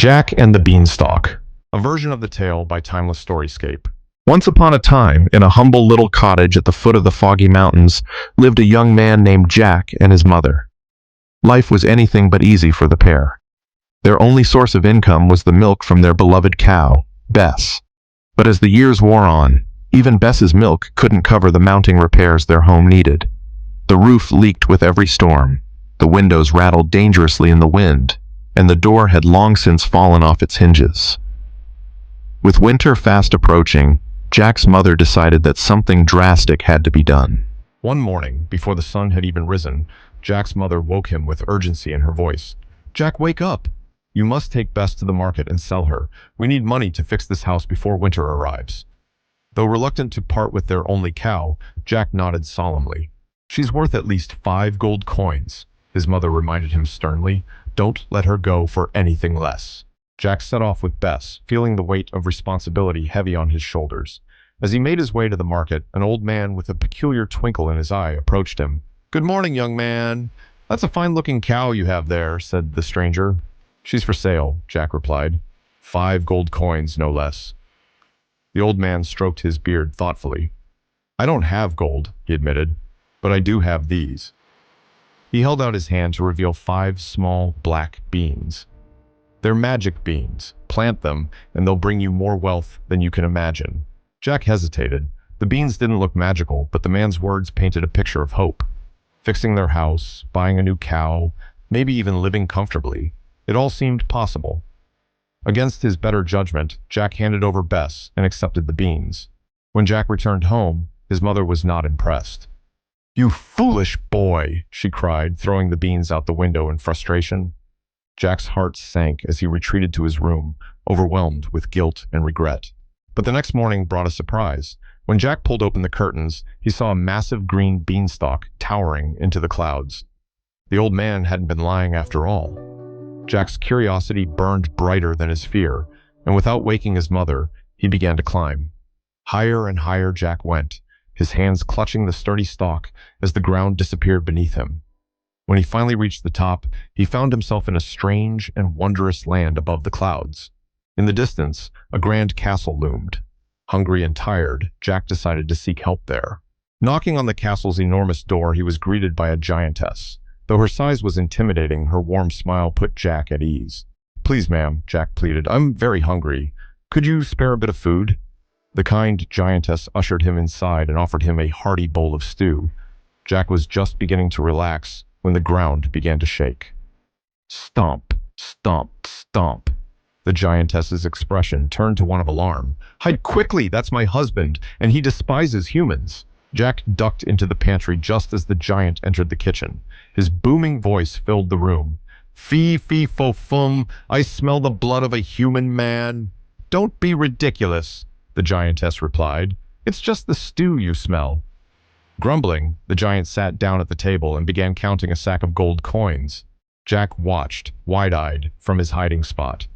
Jack and the Beanstalk, a version of the tale by timeless Storyscape. Once upon a time, in a humble little cottage at the foot of the foggy mountains, lived a young man named Jack and his mother. Life was anything but easy for the pair. Their only source of income was the milk from their beloved cow, Bess. But as the years wore on, even Bess's milk couldn't cover the mounting repairs their home needed. The roof leaked with every storm, the windows rattled dangerously in the wind, and the door had long since fallen off its hinges. With winter fast approaching, Jack's mother decided that something drastic had to be done. One morning, before the sun had even risen, Jack's mother woke him with urgency in her voice. "Jack, wake up! You must take Bess to the market and sell her. We need money to fix this house before winter arrives." Though reluctant to part with their only cow, Jack nodded solemnly. "She's worth at least 5 gold coins," his mother reminded him sternly. "Don't let her go for anything less." Jack set off with Bess, feeling the weight of responsibility heavy on his shoulders. As he made his way to the market, an old man with a peculiar twinkle in his eye approached him. "Good morning, young man. That's a fine-looking cow you have there," said the stranger. "She's for sale," Jack replied. 5 gold coins, no less." The old man stroked his beard thoughtfully. "I don't have gold," he admitted, "but I do have these." He held out his hand to reveal 5 small, black beans. "They're magic beans. Plant them, and they'll bring you more wealth than you can imagine." Jack hesitated. The beans didn't look magical, but the man's words painted a picture of hope. Fixing their house, buying a new cow, maybe even living comfortably. It all seemed possible. Against his better judgment, Jack handed over Bess and accepted the beans. When Jack returned home, his mother was not impressed. "You foolish boy!" she cried, throwing the beans out the window in frustration. Jack's heart sank as he retreated to his room, overwhelmed with guilt and regret. But the next morning brought a surprise. When Jack pulled open the curtains, he saw a massive green beanstalk towering into the clouds. The old man hadn't been lying after all. Jack's curiosity burned brighter than his fear, and without waking his mother, he began to climb. Higher and higher Jack went, his hands clutching the sturdy stalk as the ground disappeared beneath him. When he finally reached the top, he found himself in a strange and wondrous land above the clouds. In the distance, a grand castle loomed. Hungry and tired, Jack decided to seek help there. Knocking on the castle's enormous door, he was greeted by a giantess. Though her size was intimidating, her warm smile put Jack at ease. "Please, ma'am," Jack pleaded, "I'm very hungry. Could you spare a bit of food?" The kind giantess ushered him inside and offered him a hearty bowl of stew. Jack was just beginning to relax when the ground began to shake. Stomp, stomp, stomp. The giantess's expression turned to one of alarm. "Hide quickly, that's my husband, and he despises humans." Jack ducked into the pantry just as the giant entered the kitchen. His booming voice filled the room. "Fee, fee, fo, fum, I smell the blood of a human man." "Don't be ridiculous," the giantess replied. "It's just the stew you smell." Grumbling, the giant sat down at the table and began counting a sack of gold coins. Jack watched, wide-eyed, from his hiding spot.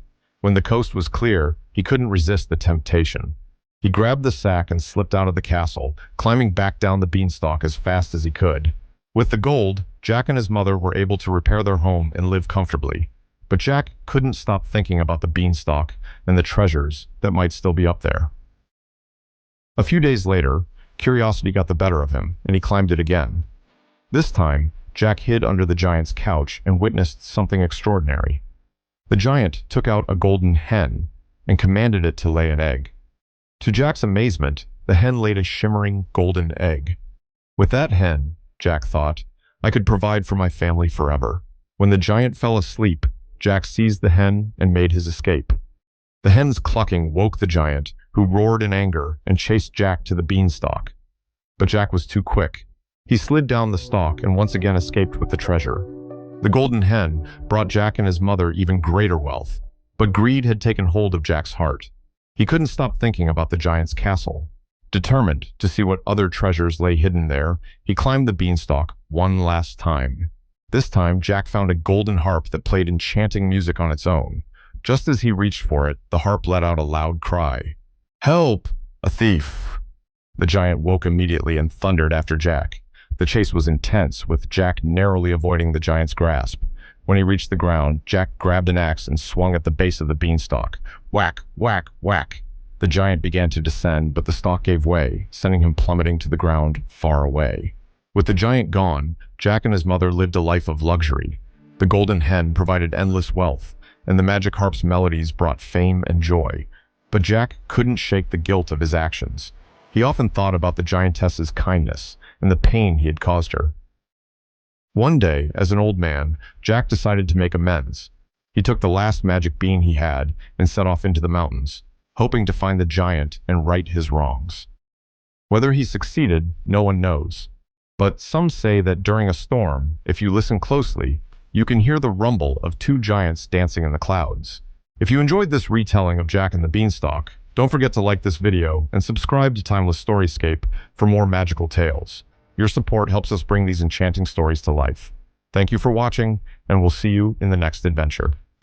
When the coast was clear, he couldn't resist the temptation. He grabbed the sack and slipped out of the castle, climbing back down the beanstalk as fast as he could. With the gold, Jack and his mother were able to repair their home and live comfortably. But Jack couldn't stop thinking about the beanstalk and the treasures that might still be up there. A few days later, curiosity got the better of him, and he climbed it again. This time, Jack hid under the giant's couch and witnessed something extraordinary. The giant took out a golden hen and commanded it to lay an egg. To Jack's amazement, the hen laid a shimmering golden egg. With that hen, Jack thought, I could provide for my family forever. When the giant fell asleep, Jack seized the hen and made his escape. The hen's clucking woke the giant, who roared in anger and chased Jack to the beanstalk. But Jack was too quick. He slid down the stalk and once again escaped with the treasure. The golden hen brought Jack and his mother even greater wealth, but greed had taken hold of Jack's heart. He couldn't stop thinking about the giant's castle. Determined to see what other treasures lay hidden there, he climbed the beanstalk one last time. This time, Jack found a golden harp that played enchanting music on its own. Just as he reached for it, the harp let out a loud cry. "Help! A thief!" The giant woke immediately and thundered after Jack. The chase was intense, with Jack narrowly avoiding the giant's grasp. When he reached the ground, Jack grabbed an axe and swung at the base of the beanstalk. Whack, whack, whack. The giant began to descend, but the stalk gave way, sending him plummeting to the ground far away. With the giant gone, Jack and his mother lived a life of luxury. The golden hen provided endless wealth, and the magic harp's melodies brought fame and joy. But Jack couldn't shake the guilt of his actions. He often thought about the giantess's kindness and the pain he had caused her. One day, as an old man, Jack decided to make amends. He took the last magic bean he had and set off into the mountains, hoping to find the giant and right his wrongs. Whether he succeeded, no one knows. But some say that during a storm, if you listen closely, you can hear the rumble of two giants dancing in the clouds. If you enjoyed this retelling of Jack and the Beanstalk, don't forget to like this video and subscribe to Timeless Storyscape for more magical tales. Your support helps us bring these enchanting stories to life. Thank you for watching, and we'll see you in the next adventure.